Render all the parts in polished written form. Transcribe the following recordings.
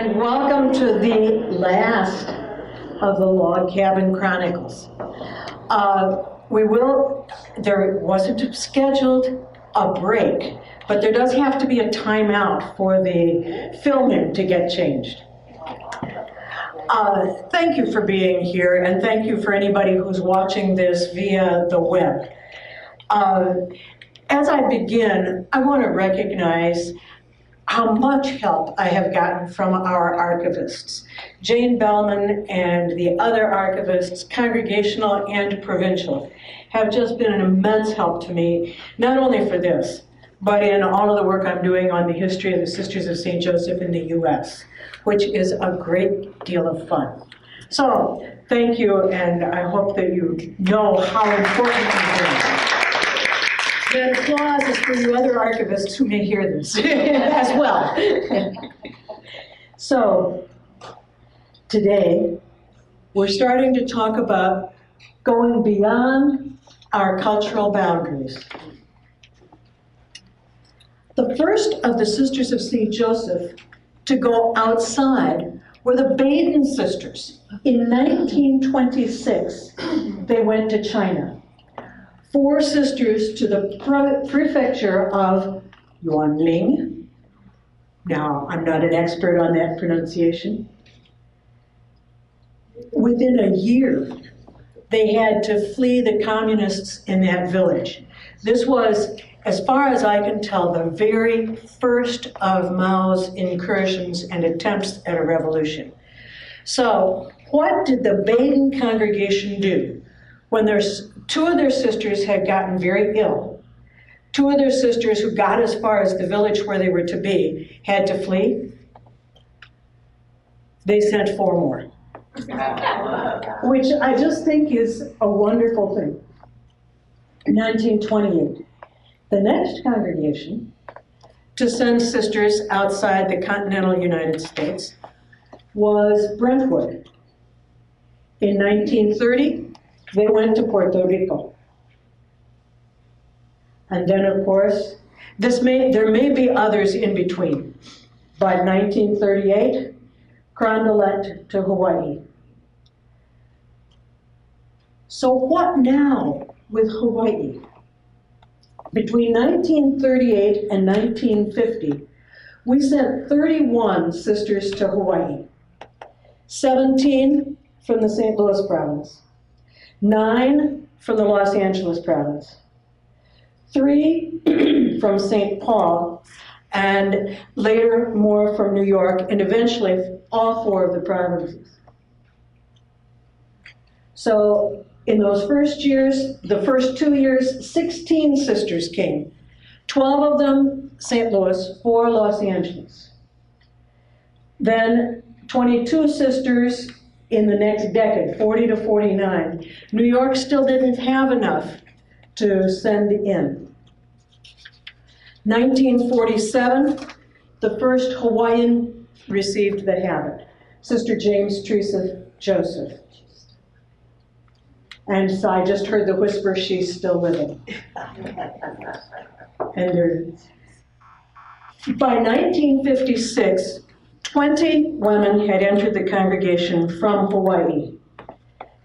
and welcome to the last of the Log Cabin Chronicles. There wasn't scheduled a break, but there does have to be a timeout for the filming to get changed. Thank you for being here, and thank you for anybody who's watching this via the web. As I begin, I want to recognize how much help I have gotten from our archivists. Jane Bellman and the other archivists, congregational and provincial, have just been an immense help to me, not only for this, but in all of the work I'm doing on the history of the Sisters of St. Joseph in the US, which is a great deal of fun. So, thank you, and I hope that you know how important it is. And applause is for you other archivists who may hear this as well. So, today, we're starting to talk about going beyond our cultural boundaries. The first of the Sisters of St. Joseph to go outside were the Baden sisters. In 1926, they went to China. 4 sisters to the prefecture of Yuanling. Now, I'm not an expert on that pronunciation. Within a year, they had to flee the communists in that village. This was, as far as I can tell, the very first of Mao's incursions and attempts at a revolution. So, what did the Baden congregation do when two of their sisters had gotten very ill? 2 of their sisters who got as far as the village where they were to be had to flee. They sent 4 more, which I just think is a wonderful thing. In 1928, the next congregation to send sisters outside the continental United States was Brentwood. In 1930, they went to Puerto Rico. And then, of course, there may be others in between. By 1938, Carondelet to Hawaii. So what now with Hawaii? Between 1938 and 1950, we sent 31 sisters to Hawaii, 17 from the St. Louis province, 9 from the Los Angeles province, 3 from St. Paul, and later more from New York, and eventually all 4 of the provinces. So in those first years, the first 2 years, 16 sisters came. 12 of them St. Louis, 4 Los Angeles. Then 22 sisters in the next decade, 40 to 49. New York still didn't have enough to send in. 1947, the first Hawaiian received the habit, Sister James Teresa Joseph. And so I just heard the whisper, she's still living. And by 1956, 20 women had entered the congregation from Hawaii,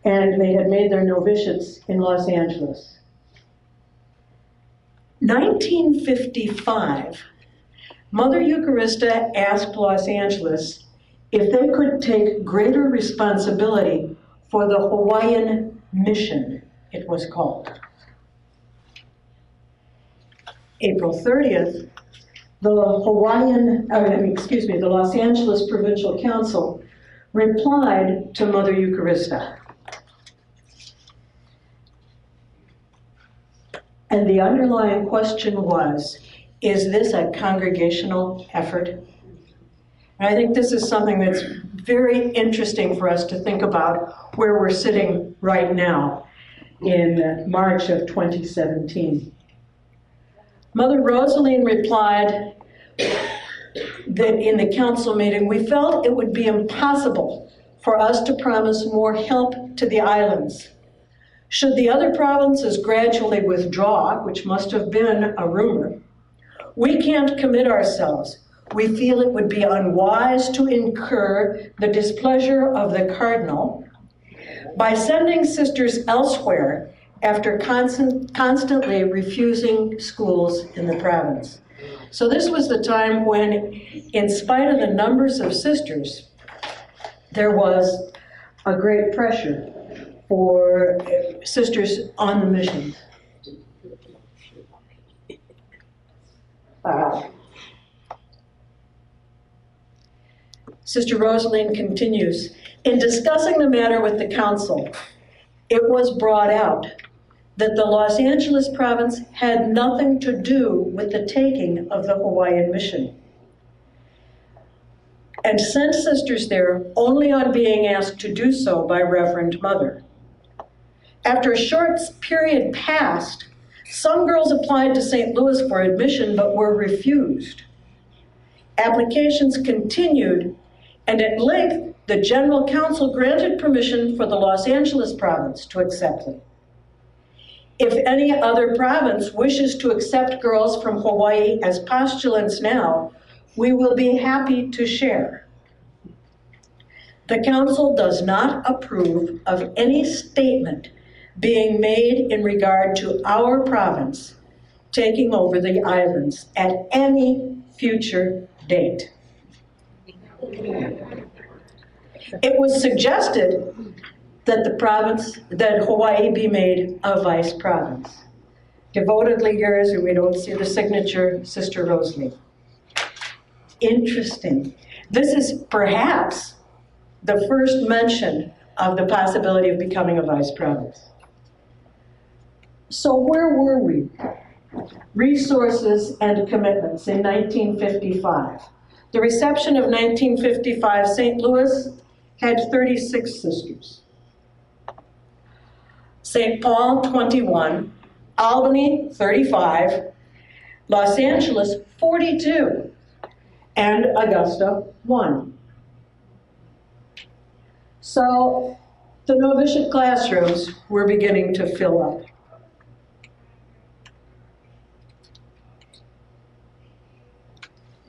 and they had made their novitiates in Los Angeles. 1955, Mother Eucharista asked Los Angeles if they could take greater responsibility for the Hawaiian mission, it was called. April 30th, the Los Angeles Provincial Council replied to Mother Eucharista. And the underlying question was, is this a congregational effort? And I think this is something that's very interesting for us to think about where we're sitting right now in March of 2017. Mother Rosaline replied that in the council meeting, we felt it would be impossible for us to promise more help to the islands. Should the other provinces gradually withdraw, which must have been a rumor, we can't commit ourselves. we feel it would be unwise to incur the displeasure of the Cardinal by sending sisters elsewhere after constantly refusing schools in the province. So this was the time when, in spite of the numbers of sisters, there was a great pressure for sisters on the mission. Sister Rosaline continues, in discussing the matter with the council, it was brought out that the Los Angeles province had nothing to do with the taking of the Hawaiian mission, and sent sisters there only on being asked to do so by Reverend Mother. After a short period passed, some girls applied to St. Louis for admission but were refused. Applications continued, and at length the General Council granted permission for the Los Angeles province to accept them. If any other province wishes to accept girls from Hawaii as postulants now, we will be happy to share. The Council does not approve of any statement being made in regard to our province taking over the islands at any future date. It was suggested that Hawaii be made a vice province. Devotedly yours, and we don't see the signature, Sister Rosalie. Interesting. This is perhaps the first mention of the possibility of becoming a vice province. So where were we? Resources and commitments in 1955. The reception of 1955, St. Louis had 36 sisters. St. Paul, 21, Albany, 35, Los Angeles, 42, and Augusta, 1. So the novitiate classrooms were beginning to fill up.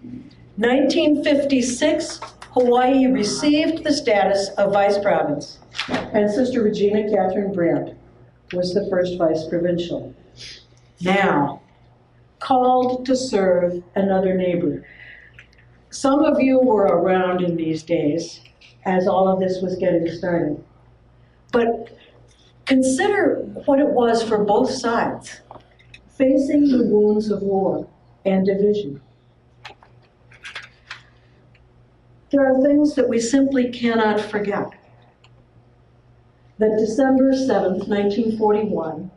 In 1956, Hawaii received the status of vice province, and Sister Regina Catherine Brandt was the first vice provincial. Now, called to serve another neighbor. Some of you were around in these days as all of this was getting started. But consider what it was for both sides, facing the wounds of war and division. There are things that we simply cannot forget. That December 7th, 1941,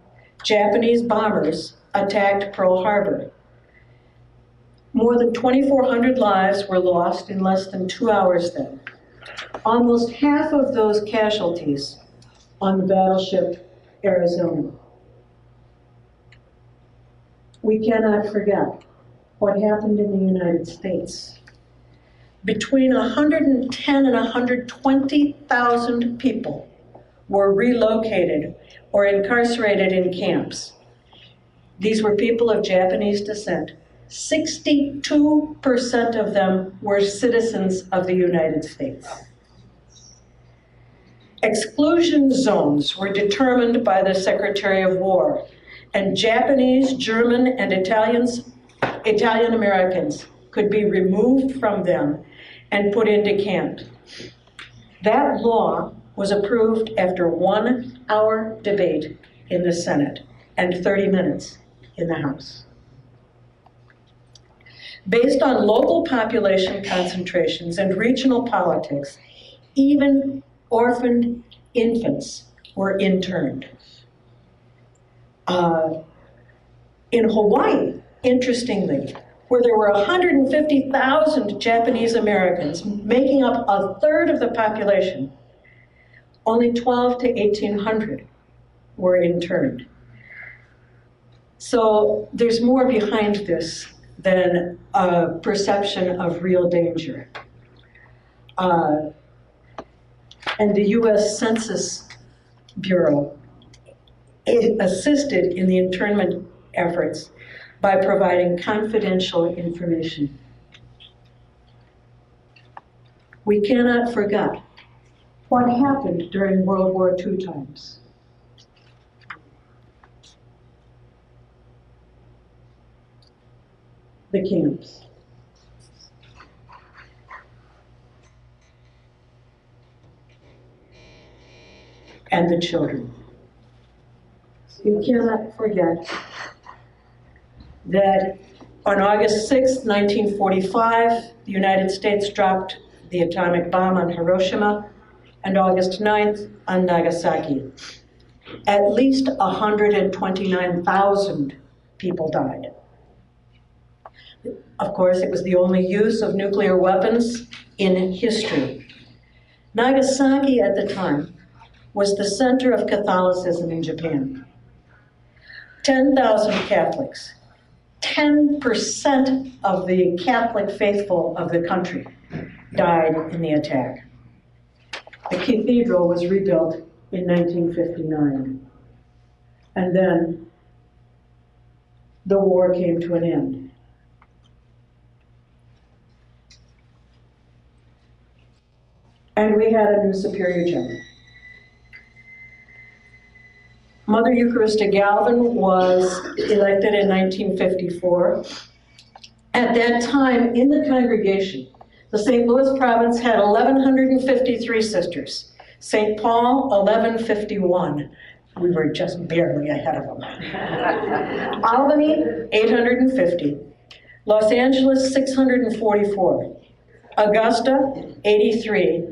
Japanese bombers attacked Pearl Harbor. More than 2,400 lives were lost in less than 2 hours then. Almost half of those casualties on the battleship Arizona. We cannot forget what happened in the United States. Between 110 and 120,000 people were relocated or incarcerated in camps. These were people of Japanese descent. 62% of them were citizens of the United States. Exclusion zones were determined by the Secretary of War, and Japanese, German, and Italian Americans could be removed from them and put into camp. That law was approved after 1 hour debate in the Senate and 30 minutes in the House. Based on local population concentrations and regional politics, even orphaned infants were interned. In Hawaii, interestingly, where there were 150,000 Japanese Americans, making up a third of the population, only 12 to 1,800 were interned. So there's more behind this than a perception of real danger. And the US Census Bureau assisted in the internment efforts by providing confidential information. We cannot forget what happened during World War II times. The camps. And the children. You cannot forget that on August 6, 1945, the United States dropped the atomic bomb on Hiroshima, and August 9th on Nagasaki. At least 129,000 people died. Of course, it was the only use of nuclear weapons in history. Nagasaki at the time was the center of Catholicism in Japan. 10,000 Catholics, 10% of the Catholic faithful of the country died in the attack. The cathedral was rebuilt in 1959. And then the war came to an end. And we had a new superior general. Mother Eucharista Galvin was elected in 1954. At that time, in the congregation, the St. Louis province had 1,153 sisters. St. Paul, 1,151. We were just barely ahead of them. Albany, 850. Los Angeles, 644. Augusta, 83.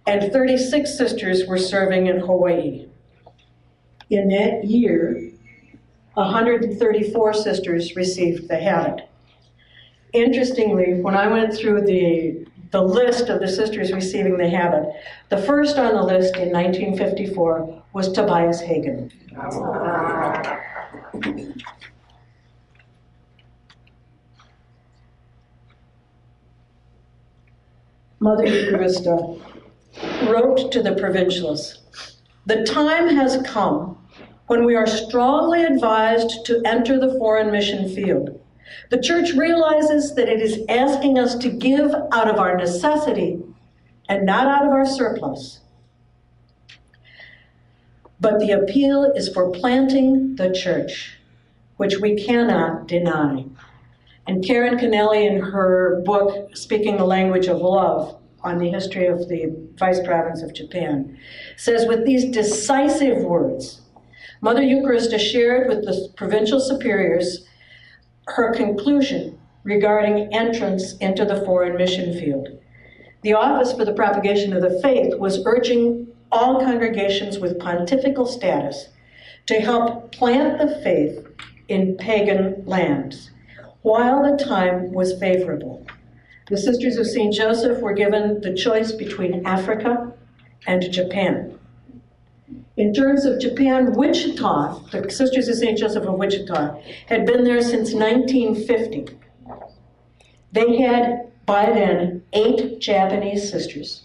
And 36 sisters were serving in Hawaii. In that year, 134 sisters received the habit. Interestingly, when I went through the list of the sisters receiving the habit, the first on the list in 1954 was Tobias Hagen. Mother Eucharista wrote to the provincials, "The time has come when we are strongly advised to enter the foreign mission field. The Church realizes that it is asking us to give out of our necessity and not out of our surplus. But the appeal is for planting the Church, which we cannot deny." And Karen Kennelly, in her book, Speaking the Language of Love, on the history of the Vice Province of Japan, says, with these decisive words, Mother Eucharista shared with the provincial superiors her conclusion regarding entrance into the foreign mission field. The Office for the Propagation of the Faith was urging all congregations with pontifical status to help plant the faith in pagan lands, while the time was favorable. The Sisters of St. Joseph were given the choice between Africa and Japan. In terms of Japan, Wichita, the Sisters of St. Joseph of Wichita, had been there since 1950. They had, by then, 8 Japanese sisters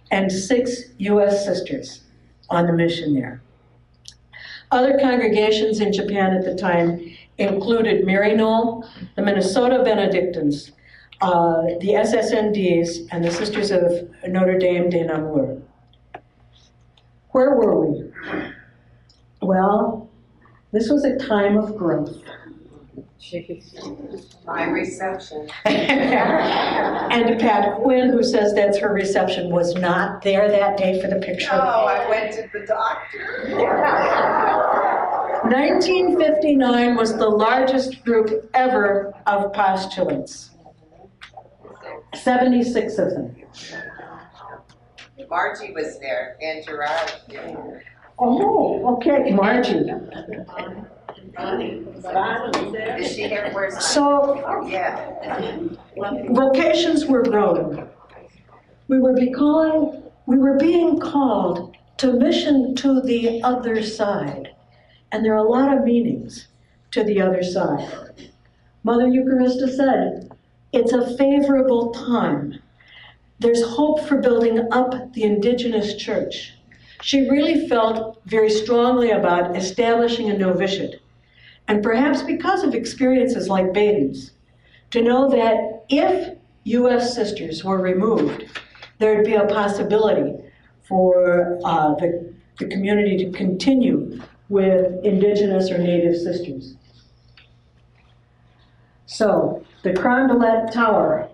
and 6 U.S. sisters on the mission there. Other congregations in Japan at the time included Maryknoll, the Minnesota Benedictines, the SSNDs, and the Sisters of Notre Dame de Namur. Where were we? Well, this was a time of growth. My reception. And Pat Quinn, who says that's her reception, was not there that day for the picture. Oh, I went to the doctor. 1959 was the largest group ever of postulants. 76 of them. Margie was there, and Gerard. Yeah. Oh, okay, Margie. Is she here? Where's So, oh, yeah. vocations were growing. We were being called to mission to the other side. And there are a lot of meanings to the other side. Mother Eucharista said, it's a favorable time. There's hope for building up the indigenous church. She really felt very strongly about establishing a novitiate. And perhaps because of experiences like Baden's, to know that if U.S. sisters were removed, there'd be a possibility for the community to continue with indigenous or native sisters. So, the Crondelet Tower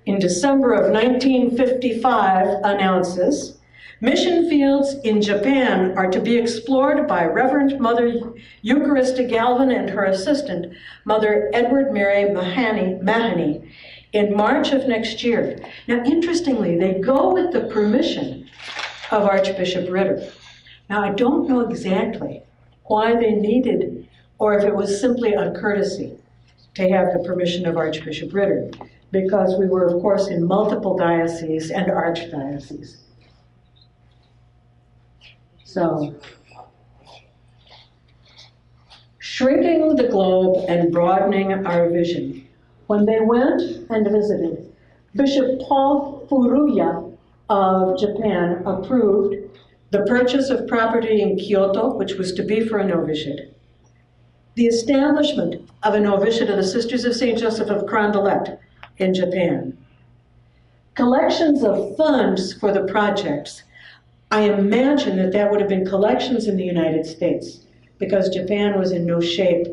in December of 1955 announces, mission fields in Japan are to be explored by Reverend Mother Eucharista Galvin and her assistant, Mother Edward Mary Mahoney, in March of next year. Now, interestingly, they go with the permission of Archbishop Ritter. Now, I don't know exactly why they needed, or if it was simply a courtesy to have the permission of Archbishop Ritter, because we were, of course, in multiple dioceses and archdioceses. So, shrinking the globe and broadening our vision. When they went and visited, Bishop Paul Furuya of Japan approved the purchase of property in Kyoto, which was to be for a novitiate, the establishment of a novitiate of the Sisters of St. Joseph of Crondelet in Japan, collections of funds for the projects. I imagine that that would have been collections in the United States, because Japan was in no shape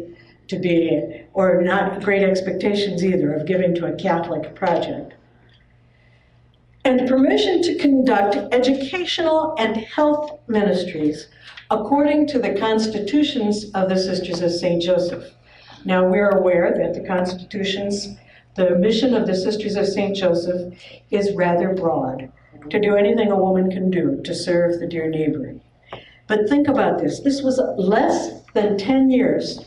to be, or not great expectations either, of giving to a Catholic project. And permission to conduct educational and health ministries according to the constitutions of the Sisters of St. Joseph. Now, we're aware that the mission of the Sisters of St. Joseph is rather broad, to do anything a woman can do to serve the dear neighbor. But think about this. This was less than 10 years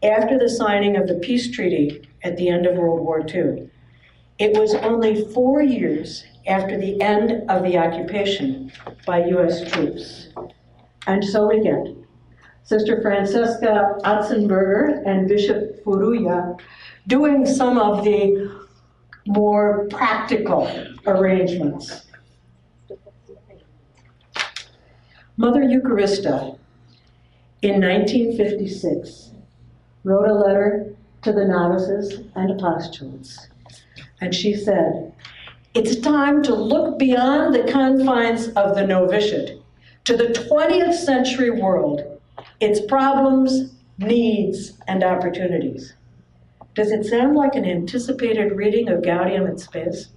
after the signing of the peace treaty at the end of World War II. It was only 4 years after the end of the occupation by US troops. And so we get Sister Francesca Atzenberger and Bishop Furuya doing some of the more practical arrangements. Mother Eucharista, in 1956, wrote a letter to the novices and postulates. And she said, "It's time to look beyond the confines of the novitiate to the 20th century world, its problems, needs, and opportunities." Does it sound like an anticipated reading of Gaudium et Spes?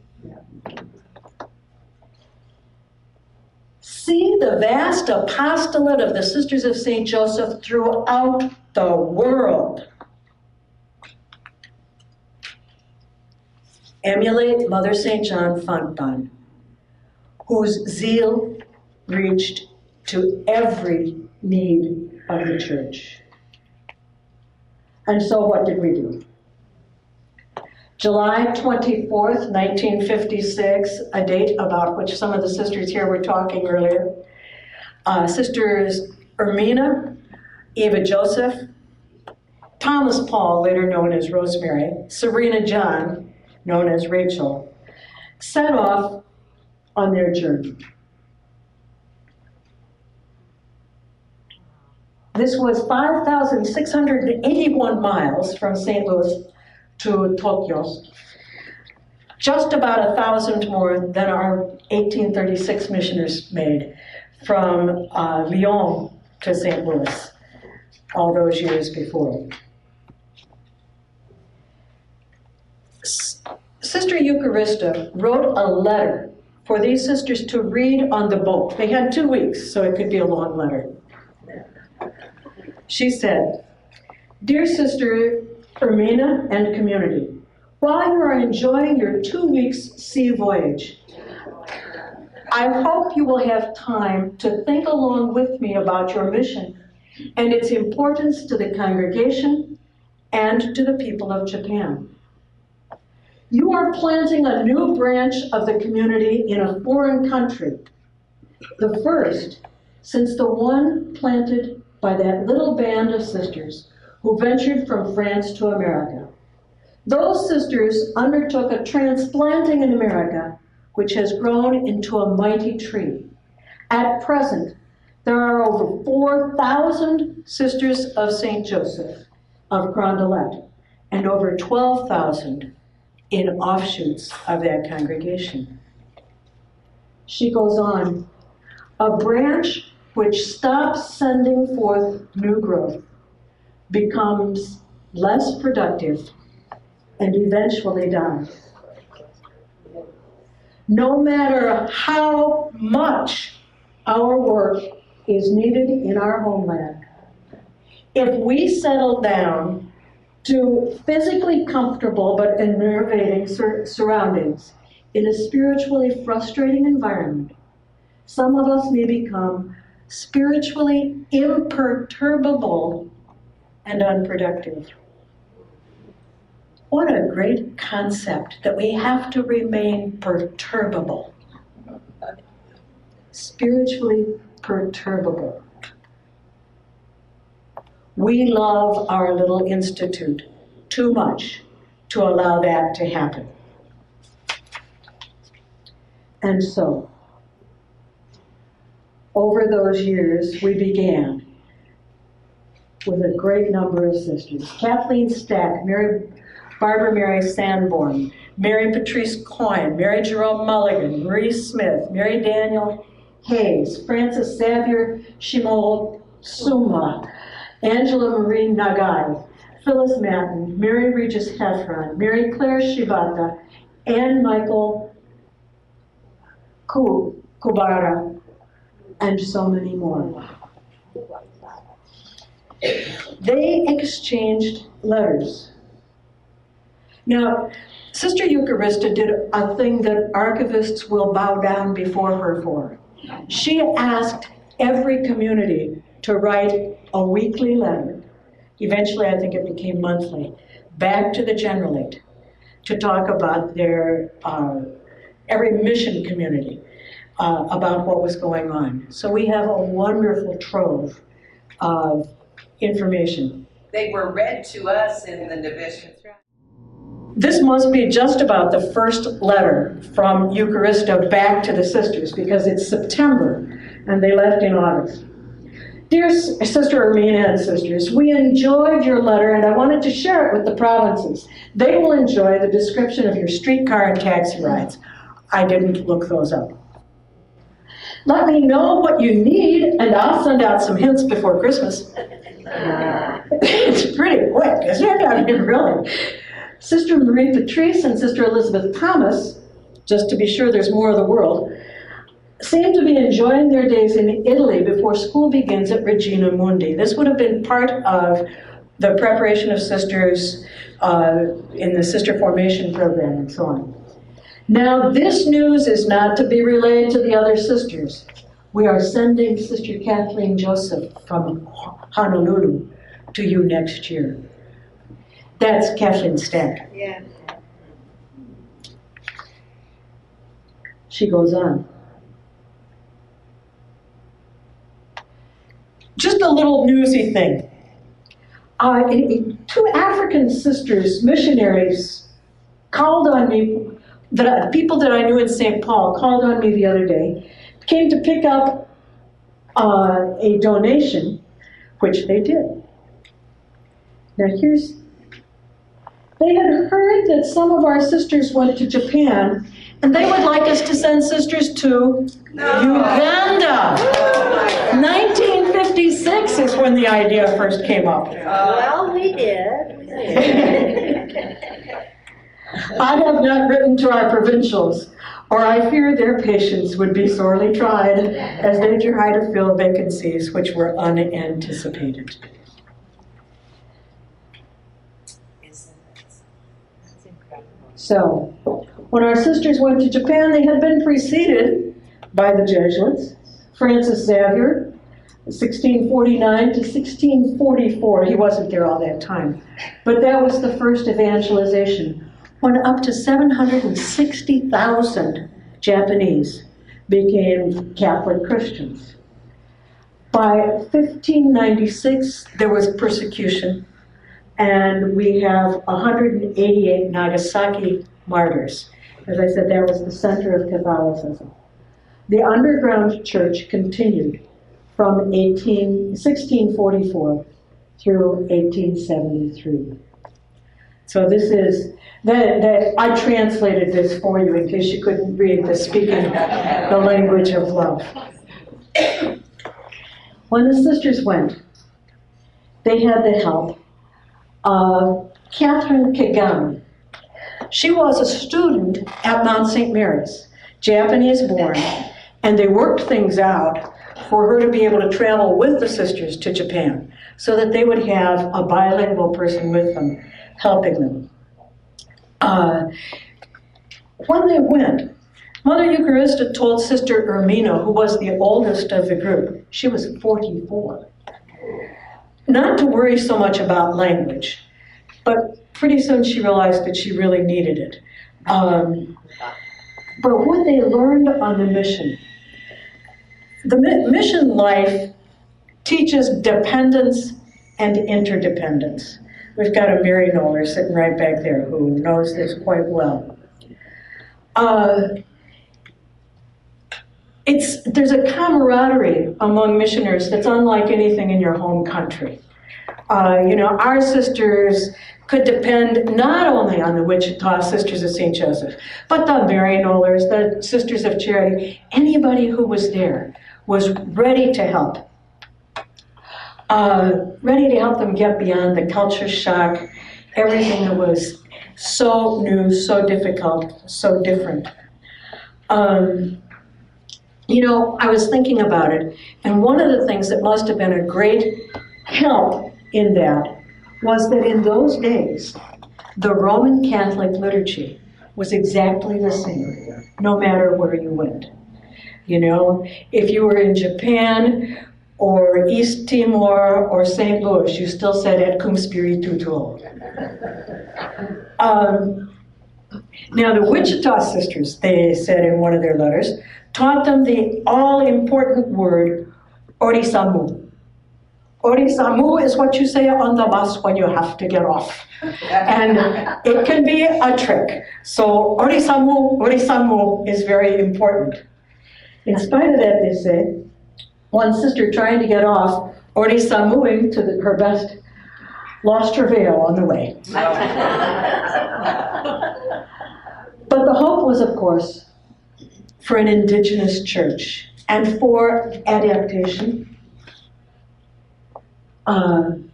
See the vast apostolate of the Sisters of St. Joseph throughout the world. Emulate Mother St. John Fontbonne, whose zeal reached to every need of the church. And so what did we do? July 24th, 1956, a date about which some of the sisters here were talking earlier. Sisters Ermina, Eva Joseph, Thomas Paul, later known as Rosemary, Serena John, known as Rachel, set off on their journey. This was 5,681 miles from St. Louis to Tokyo, just about 1,000 more than our 1836 missioners made from Lyon to St. Louis all those years before. Sister Eucharista wrote a letter for these sisters to read on the boat. They had 2 weeks, so it could be a long letter. She said, "Dear Sister Ermina and community, while you are enjoying your 2 weeks sea voyage, I hope you will have time to think along with me about your mission and its importance to the congregation and to the people of Japan. You are planting a new branch of the community in a foreign country, the first since the one planted by that little band of sisters who ventured from France to America. Those sisters undertook a transplanting in America, which has grown into a mighty tree. At present, there are over 4,000 Sisters of St. Joseph of Crondelet and over 12,000 in offshoots of that congregation." She goes on, a branch which stops sending forth new growth becomes less productive and eventually dies. No matter how much our work is needed in our homeland, if we settle down to physically comfortable but enervating surroundings in a spiritually frustrating environment, some of us may become spiritually imperturbable and unproductive. What a great concept that we have to remain perturbable. Spiritually perturbable. We love our little institute too much to allow that to happen. And so, over those years, we began with a great number of sisters. Kathleen Stack, Barbara Mary Sanborn, Mary Patrice Coyne, Mary Jerome Mulligan, Marie Smith, Mary Daniel Hayes, Frances Xavier Shimol Suma, Angela Marie Nagai, Phyllis Matten, Mary Regis Heffron, Mary Claire Shibata, Ann Michael Kubara, and so many more. They exchanged letters. Now, Sister Eucharista did a thing that archivists will bow down before her for. She asked every community to write a weekly letter. Eventually, I think it became monthly, back to the Generalate to talk about their, every mission community, about what was going on. So we have a wonderful trove of information. They were read to us in the division. This must be just about the first letter from Eucharista back to the sisters, because it's September and they left in August. Dear Sister Ermina and sisters, we enjoyed your letter and I wanted to share it with the provinces. They will enjoy the description of your streetcar and taxi rides. I didn't look those up. Let me know what you need and I'll send out some hints before Christmas. It's pretty quick, isn't it? I mean, really. Sister Marie Patrice and Sister Elizabeth Thomas, just to be sure there's more of the world, seem to be enjoying their days in Italy before school begins at Regina Mundi. This would have been part of the preparation of sisters in the sister formation program and so on. Now, this news is not to be relayed to the other sisters. We are sending Sister Kathleen Joseph from Honolulu to you next year. That's Kathleen Stack. Yeah. She goes on. Just a little newsy thing. Two African sisters, missionaries, called on me, people that I knew in St. Paul called on me the other day, came to pick up a donation, which they did. Now they had heard that some of our sisters went to Japan, and they would like us to send sisters to Uganda. 1956 is when the idea first came up. Well, we did. I have not written to our provincials, or I fear their patience would be sorely tried as they try to fill vacancies which were unanticipated. So, when our sisters went to Japan, they had been preceded by the Jesuits. Francis Xavier, 1649 to 1644. He wasn't there all that time. But that was the first evangelization, when up to 760,000 Japanese became Catholic Christians. By 1596, there was persecution, and we have 188 Nagasaki martyrs. As I said, that was the center of Catholicism. The underground church continued from 1644 through 1873. So this is, that I translated this for you in case you couldn't read the speaking the language of love. When the sisters went, they had the help of Catherine Kagami. She was a student at Mount St. Mary's, Japanese born, and they worked things out for her to be able to travel with the sisters to Japan so that they would have a bilingual person with them, helping them. When they went, Mother Eucharista told Sister Ermina, who was the oldest of the group, she was 44, not to worry so much about language, but pretty soon she realized that she really needed it. But what they learned on the mission, the mission life teaches dependence and interdependence. We've got a Mary Noller sitting right back there who knows this quite well. There's a camaraderie among missioners that's unlike anything in your home country. Our sisters could depend not only on the Wichita Sisters of St. Joseph, but the Mary Nollers, the Sisters of Charity. Anybody who was there was ready to help. Ready to help them get beyond the culture shock, everything that was so new, so difficult, so different. I was thinking about it, and one of the things that must have been a great help in that was that in those days, the Roman Catholic liturgy was exactly the same, no matter where you went. If you were in Japan, or East Timor, or St. Louis, you still said et cum spiritu tuo. Now the Wichita sisters, they said in one of their letters, taught them the all-important word, orisamu. Orisamu is what you say on the bus when you have to get off. And it can be a trick. So orisamu is very important. In spite of that, they say, one sister trying to get off, orisamuing to her best, lost her veil on the way. But the hope was, of course, for an indigenous church and for adaptation and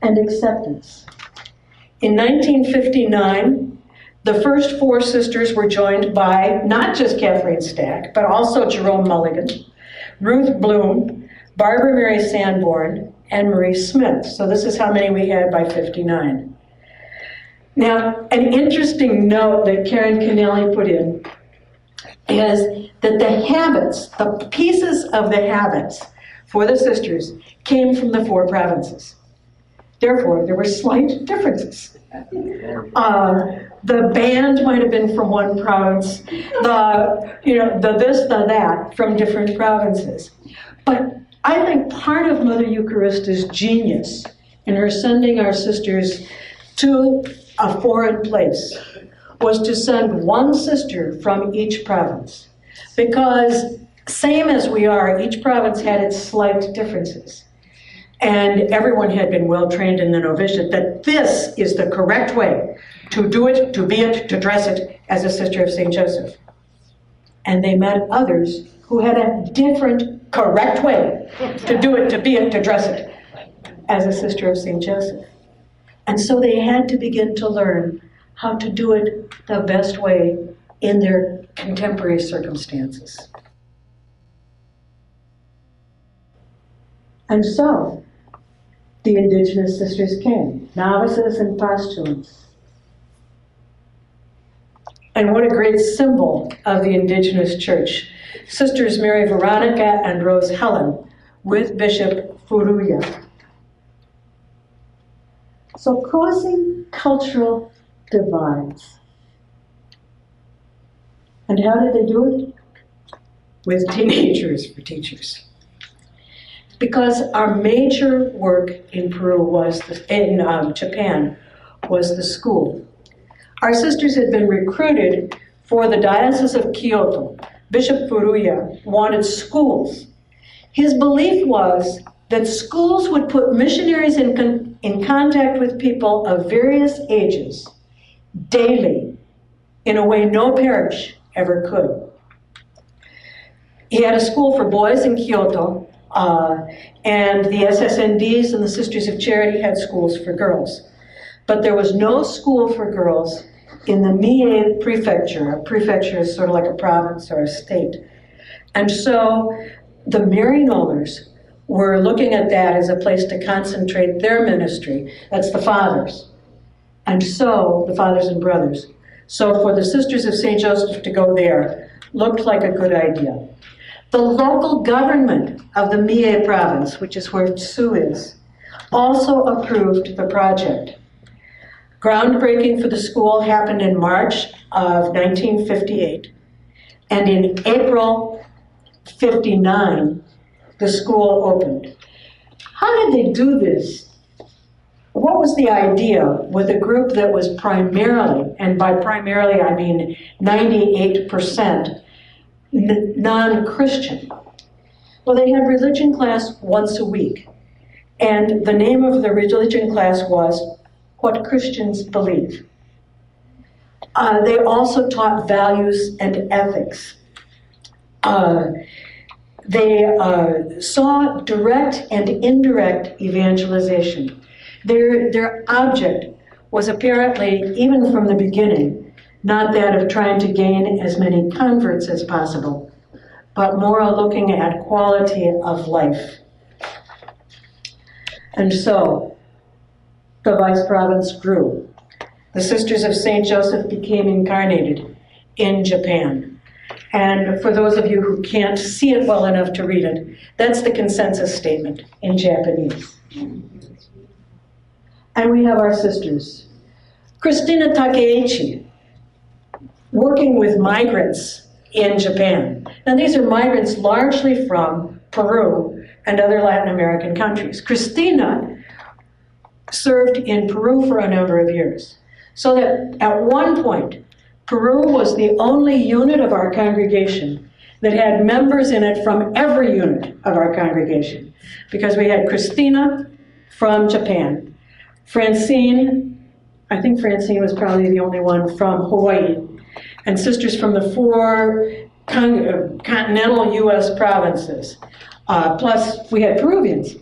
acceptance. In 1959, the first four sisters were joined by not just Kathleen Stack, but also Jerome Mulligan, Ruth Bloom, Barbara Mary Sanborn, and Marie Smith. So this is how many we had by 59. Now, an interesting note that Karen Kennelly put in is that the habits, the pieces of the habits for the sisters came from the four provinces. Therefore, there were slight differences. The band might have been from one province, the this, the that from different provinces. But I think part of Mother Eucharista's genius in her sending our sisters to a foreign place was to send one sister from each province. Because same as we are, each province had its slight differences. And everyone had been well trained in the novitiate that this is the correct way to do it, to be it, to dress it as a sister of St. Joseph. And they met others who had a different, correct way to do it, to be it, to dress it as a sister of St. Joseph. And so they had to begin to learn how to do it the best way in their contemporary circumstances. And so, the indigenous sisters came, novices and postulants. And what a great symbol of the indigenous church. Sisters Mary Veronica and Rose Helen with Bishop Furuya. So crossing cultural divides. And how did they do it? With teenagers for teachers. Because our major work in Japan was the school. Our sisters had been recruited for the Diocese of Kyoto. Bishop Furuya wanted schools. His belief was that schools would put missionaries in in contact with people of various ages daily in a way no parish ever could. He had a school for boys in Kyoto, and the SSNDs and the Sisters of Charity had schools for girls. But there was no school for girls in the Mie prefecture. A prefecture is sort of like a province or a state. And so the Maryknollers were looking at that as a place to concentrate their ministry. That's the fathers. And so, the fathers and brothers. So for the Sisters of St. Joseph to go there looked like a good idea. The local government of the Mie province, which is where Tsu is, also approved the project. Groundbreaking for the school happened in March of 1958, and in April 59, the school opened. How did they do this? What was the idea with a group that was primarily, and by primarily I mean 98%, non-Christian? Well, they had religion class once a week, and the name of the religion class was What Christians Believe. They also taught values and ethics. They saw direct and indirect evangelization. Their object was apparently, even from the beginning, not that of trying to gain as many converts as possible, but more looking at quality of life. And so, the vice province grew. The Sisters of St. Joseph became incarnated in Japan. And for those of you who can't see it well enough to read it, that's the consensus statement in Japanese. And we have our sisters. Christina Takeichi, working with migrants in Japan. Now these are migrants largely from Peru and other Latin American countries. Christina served in Peru for a number of years. So that at one point, Peru was the only unit of our congregation that had members in it from every unit of our congregation. Because we had Christina from Japan, Francine, I think Francine was probably the only one from Hawaii, and sisters from the 4 continental US provinces. Plus, we had Peruvians.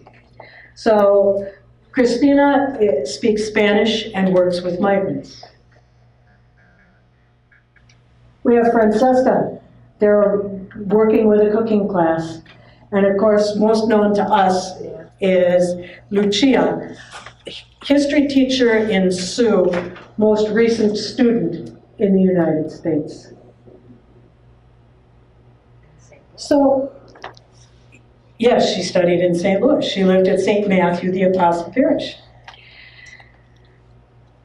So, Christina speaks Spanish and works with migrants. We have Francesca. They're working with a cooking class. And of course, most known to us is Lucia, history teacher in Sioux, most recent student in the United States. So, yes, she studied in St. Louis. She lived at St. Matthew the Apostle Parish.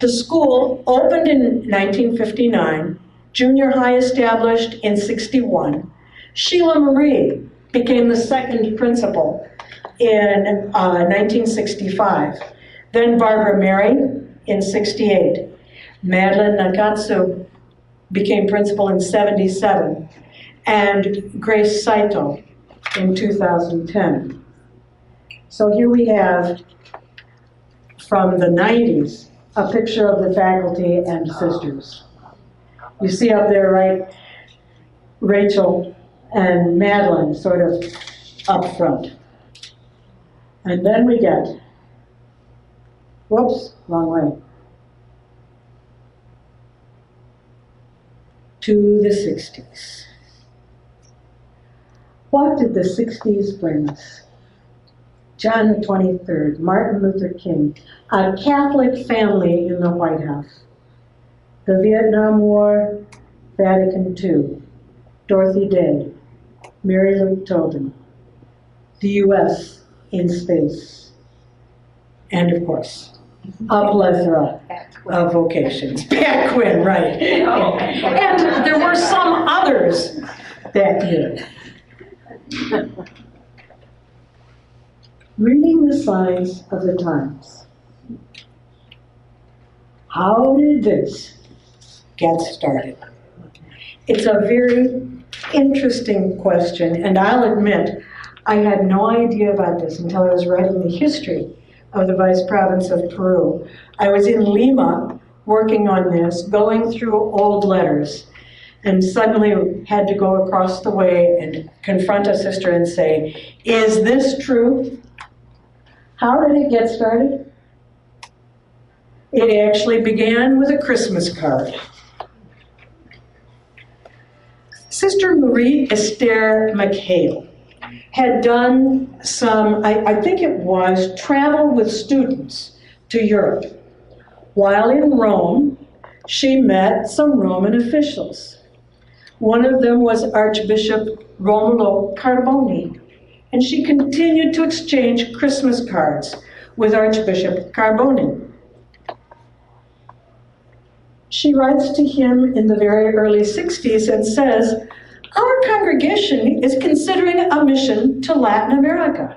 The school opened in 1959, junior high established in 61. Sheila Marie became the second principal in 1965. Then Barbara Mary in 68. Madeline Nakatsu became principal in 77. And Grace Saito in 2010. So here we have, from the 90s, a picture of the faculty and sisters. You see up there, right, Rachel and Madeline sort of up front. And then we get, whoops, wrong way, to the 60s. What did the 60s bring us? John the 23rd, Martin Luther King, a Catholic family in the White House, the Vietnam War, Vatican II, Dorothy Day, Mary Lou Tobin, the U.S. in space, and of course, a plethora of vocations. Pat Quinn, right. And there were some others that year. Reading the signs of the times. How did this get started? It's a very interesting question, and I'll admit I had no idea about this until I was writing the history of the Vice Province of Peru. I was in Lima working on this, going through old letters, and suddenly had to go across the way and confront a sister and say, "Is this true?" How did it get started? It actually began with a Christmas card. Sister Marie Esther McHale had done some, I think it was, travel with students to Europe. While in Rome, she met some Roman officials. One of them was Archbishop Romulo Carboni, and she continued to exchange Christmas cards with Archbishop Carboni. She writes to him in the very early 60s and says, "Our congregation is considering a mission to Latin America."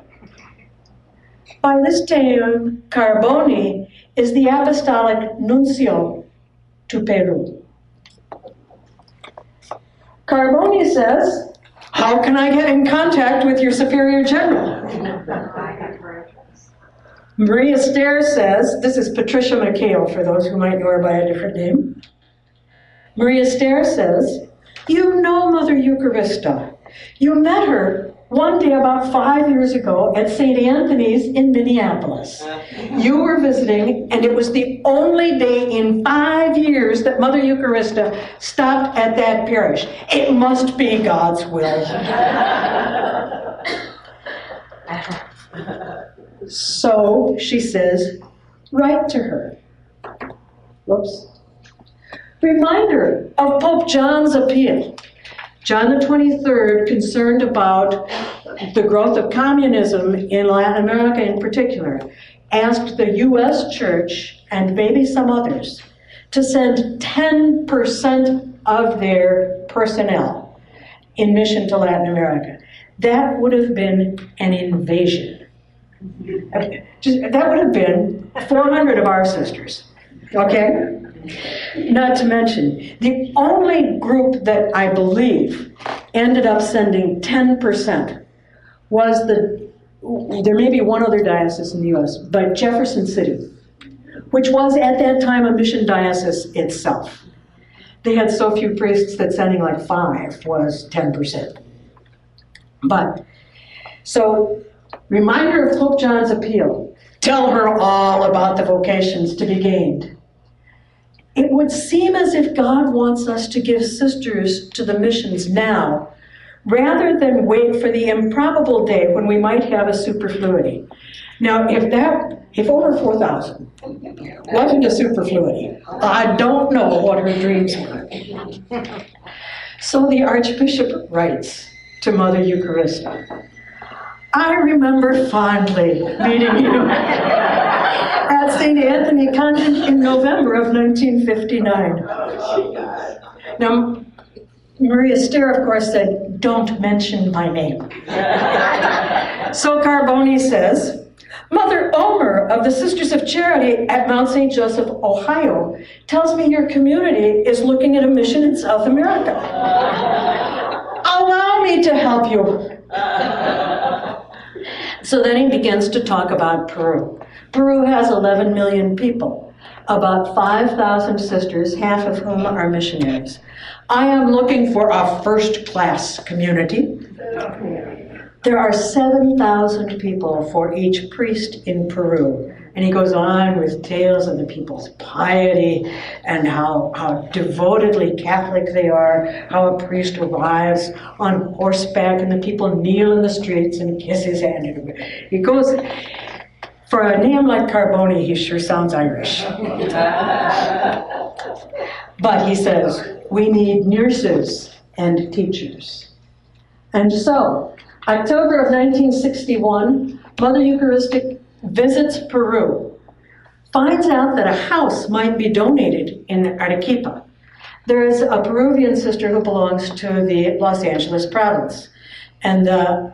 By this time, Carboni is the apostolic nuncio to Peru. Carboni says, "How can I get in contact with your superior general?" Maria Stair says, this is Patricia McHale for those who might know her by a different name. Maria Stair says, "You know Mother Eucharista. You met her one day about 5 years ago at St. Anthony's in Minneapolis. You were visiting, and it was the only day in 5 years that Mother Eucharista stopped at that parish. It must be God's will." So she says, write to her. Whoops. Reminder of Pope John's appeal. John the 23rd, concerned about the growth of communism in Latin America in particular, asked the U.S. Church, and maybe some others, to send 10% of their personnel in mission to Latin America. That would have been an invasion. That would have been 400 of our sisters, okay? Not to mention, the only group that I believe ended up sending 10% was there may be one other diocese in the U.S., but Jefferson City, which was at that time a mission diocese itself. They had so few priests that sending like 5 was 10%. But, so, reminder of Pope John's appeal. Tell her all about the vocations to be gained. It would seem as if God wants us to give sisters to the missions now, rather than wait for the improbable day when we might have a superfluity. Now, if over 4,000 wasn't a superfluity, I don't know what her dreams were. So the Archbishop writes to Mother Eucharista, "I remember fondly meeting you at St. Anthony Convent in November of 1959. Now, Maria Stair, of course, said, "Don't mention my name." So Carboni says, "Mother Omer of the Sisters of Charity at Mount St. Joseph, Ohio, tells me your community is looking at a mission in South America. Allow me to help you." So then he begins to talk about Peru. Peru has 11 million people, about 5,000 sisters, half of whom are missionaries. "I am looking for a first-class community. There are 7,000 people for each priest in Peru." And he goes on with tales of the people's piety and how devotedly Catholic they are, how a priest arrives on horseback and the people kneel in the streets and kiss his hand. He goes, for a name like Carboni, he sure sounds Irish. But he says, we need nurses and teachers. And so, October of 1961, Mother Eucharistic visits Peru, finds out that a house might be donated in Arequipa. There is a Peruvian sister who belongs to the Los Angeles province, and the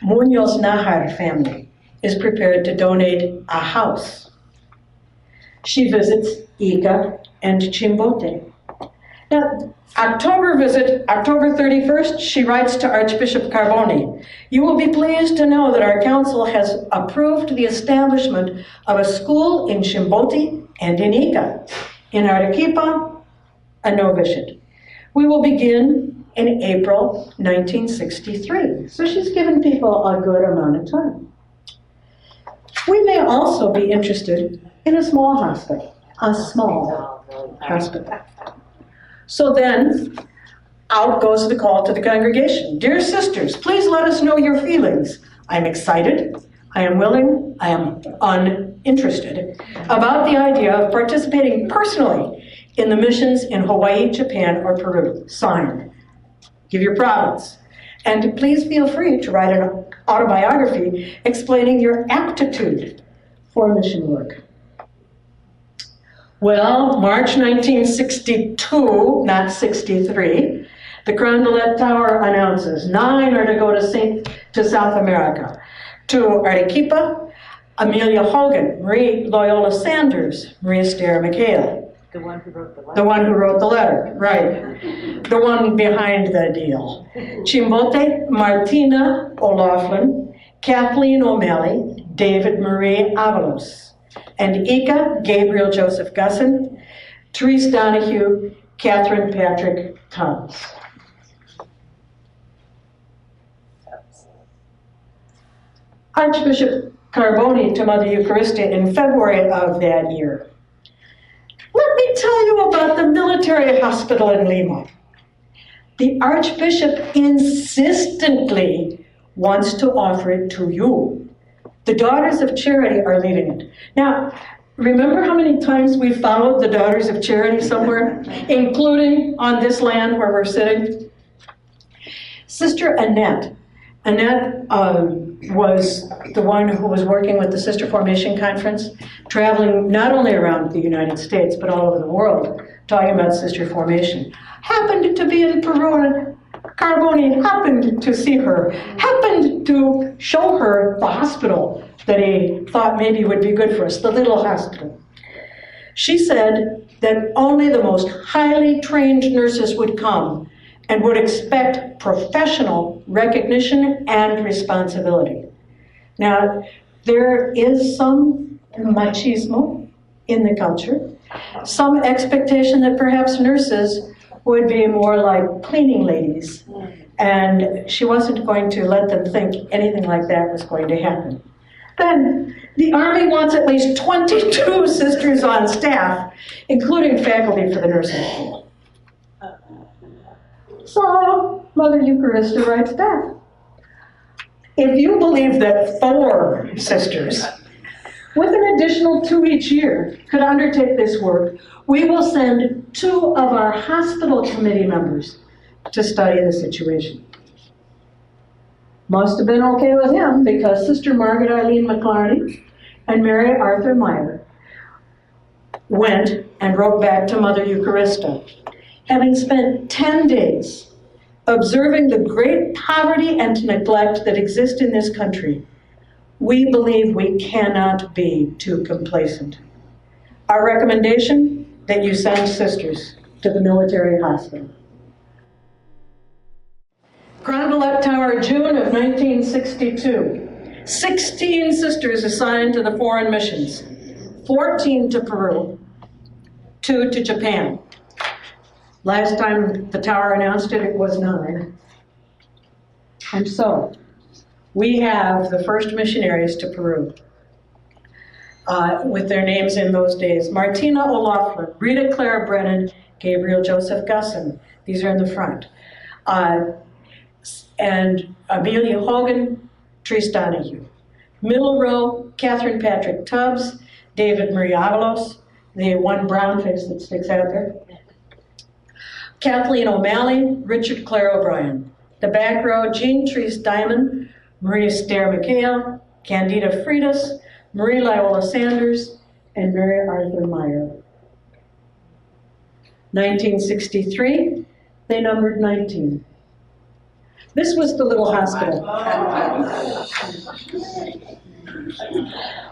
Munoz Najar family is prepared to donate a house. She visits Ica and Chimbote. Now, October visit, October 31st, she writes to Archbishop Carboni, "You will be pleased to know that our council has approved the establishment of a school in Chimbote and in Ica, in Arequipa, a novitiate. We will begin in April 1963. So she's given people a good amount of time. We may also be interested in a small hospital, So then, out goes the call to the congregation. Dear sisters, please let us know your feelings. I'm excited, I am willing, I am uninterested about the idea of participating personally in the missions in Hawaii, Japan, or Peru. Signed. Give your province. And please feel free to write an autobiography explaining your aptitude for mission work." Well, March 1962, not 63, the Crondelet Tower announces 9 are to go to South America. To Arequipa, Amelia Hogan, Marie Loyola Sanders, Maria Stare Michaela. The one who wrote the letter. The one who wrote the letter, right. The one behind the deal. Chimbote, Martina O'Loughlin, Kathleen O'Malley, David Marie Avalos. And Ica, Gabriel Joseph Gusson, Therese Donahue, Catherine Patrick Tubbs. Archbishop Carboni to Mother Eucharistia in February of that year. Let me tell you about the military hospital in Lima. The Archbishop insistently wants to offer it to you. The Daughters of Charity are leading it. Now, remember how many times we followed the Daughters of Charity somewhere, including on this land where we're sitting? Sister Annette was the one who was working with the Sister Formation Conference, traveling not only around the United States, but all over the world, talking about Sister Formation. Happened to be in Peru, and Carboni happened to see her, happened to show her the hospital that he thought maybe would be good for us, the little hospital. She said that only the most highly trained nurses would come and would expect professional recognition and responsibility. Now, there is some machismo in the culture, some expectation that perhaps nurses would be more like cleaning ladies, and she wasn't going to let them think anything like that was going to happen. Then, the Army wants at least 22 sisters on staff, including faculty for the nursing school. So, Mother Eucharistia writes back, "If you believe that 4 sisters, with an additional 2 each year, could undertake this work, we will send 2 of our hospital committee members to study the situation." Must have been okay with him, because Sister Margaret Eileen McClarney and Mary Arthur Meyer went and wrote back to Mother Eucharistia, having spent 10 days observing the great poverty and neglect that exist in this country. We believe we cannot be too complacent. Our recommendation, that you send sisters to the military hospital. Crondelet Tower, June of 1962. 16 sisters assigned to the foreign missions, 14 to Peru, 2 to Japan. Last time the tower announced it, it was 9. And so, we have the first missionaries to Peru, with their names in those days. Martina O'Loughlin, Rita Claire Brennan, Gabriel Joseph Gusson. These are in the front. And Amelia Hogan, Therese Donahue. Middle row, Catherine Patrick Tubbs, David Marie Avalos, the one brown face that sticks out there. Kathleen O'Malley, Richard Clare O'Brien. The back row, Jean Therese Diamond, Maria Stare McHale, Candida Freitas, Marie Loyola Sanders, and Mary Arthur Meyer. 1963, they numbered 19. This was the little hospital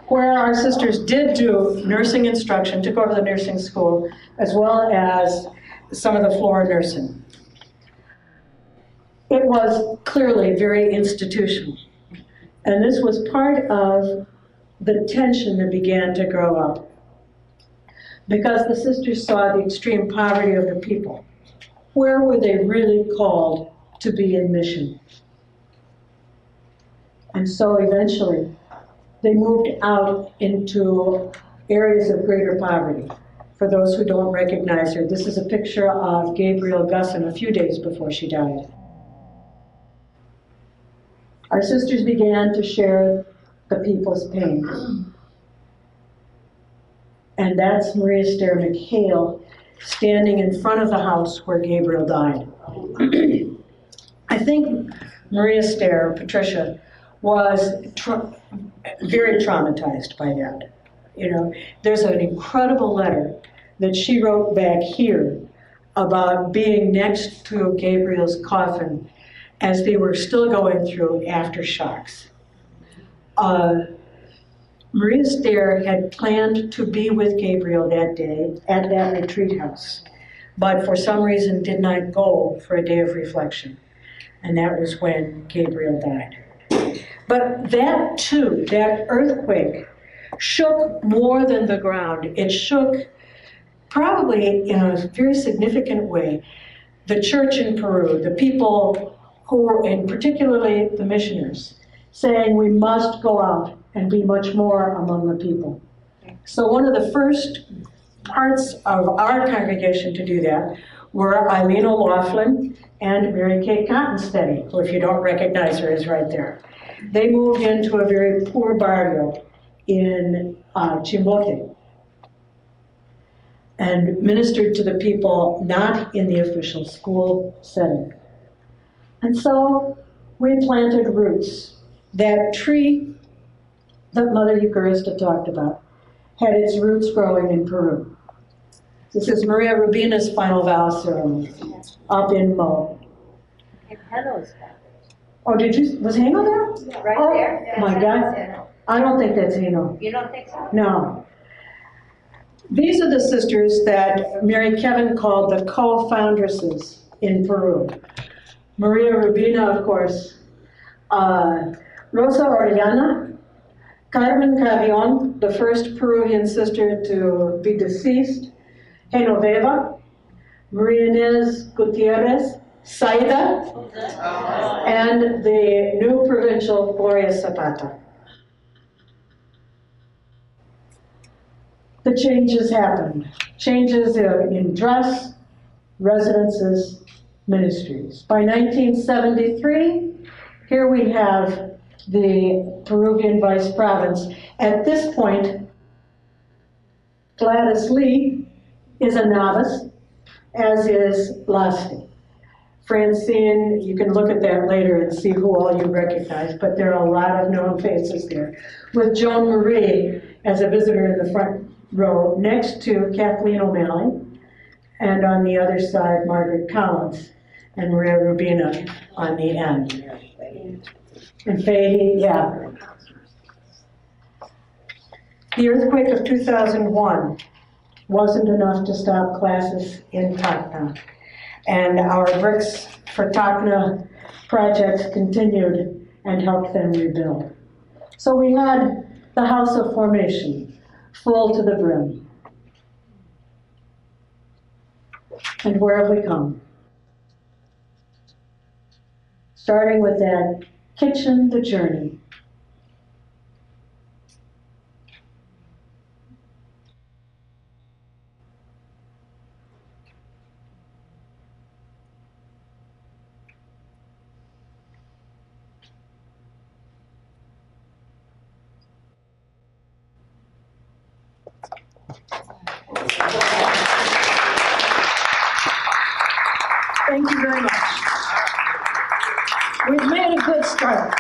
where our sisters did do nursing instruction, took over the nursing school, as well as some of the floor nursing. It was clearly very institutional. And this was part of the tension that began to grow up. Because the sisters saw the extreme poverty of the people. Where were they really called to be in mission? And so eventually, they moved out into areas of greater poverty. For those who don't recognize her, this is a picture of Gabriel Gusson a few days before she died. Our sisters began to share the people's pain. And that's Maria Stair McHale standing in front of the house where Gabriel died. I think Maria Stair, Patricia, was very traumatized by that. You know, there's an incredible letter that she wrote back here about being next to Gabriel's coffin as they were still going through aftershocks. Maria Stair had planned to be with Gabriel that day at that retreat house, but for some reason did not go for a day of reflection. And that was when Gabriel died. But that too, that earthquake, shook more than the ground. It shook, probably in a very significant way, the church in Peru, the people who, and particularly the missioners, saying we must go out and be much more among the people. So one of the first parts of our congregation to do that were Eileen O'Loughlin and Mary Kay Cottonsteady, who, if you don't recognize her, is right there. They moved into a very poor barrio in Chimbote and ministered to the people not in the official school setting. And so we planted roots. That tree that Mother Eucharista talked about had its roots growing in Peru. This is Maria Rubina's final vow ceremony up in Mo. And Heno's back. Oh, did you, was Hano there? Right Oh, there. my God. I don't think that's Hano. You don't think so? No. These are the sisters that Mary Kevin called the co-foundresses in Peru. Maria Rubina, of course, Rosa Orellana, Carmen Carrion, the first Peruvian sister to be deceased, Genoveva, Maria Inez Gutierrez, Saida, and the new provincial Gloria Zapata. The changes happened. Changes in dress, residences, ministries. By 1973, here we have the Peruvian vice province. At this point, Gladys Lee is a novice, as is Lasti. Francine, you can look at that later and see who all you recognize, but there are a lot of known faces there. With Joan Marie as a visitor in the front row next to Kathleen O'Malley, and on the other side, Margaret Collins and Maria Rubina on the end. And Fahey, yeah. The earthquake of 2001 wasn't enough to stop classes in Tacna. And our Bricks for Tacna projects continued and helped them rebuild. So we had the House of Formation, full to the brim. And where have we come? Starting with that kitchen, the journey. Thank you very much. We've made a good start.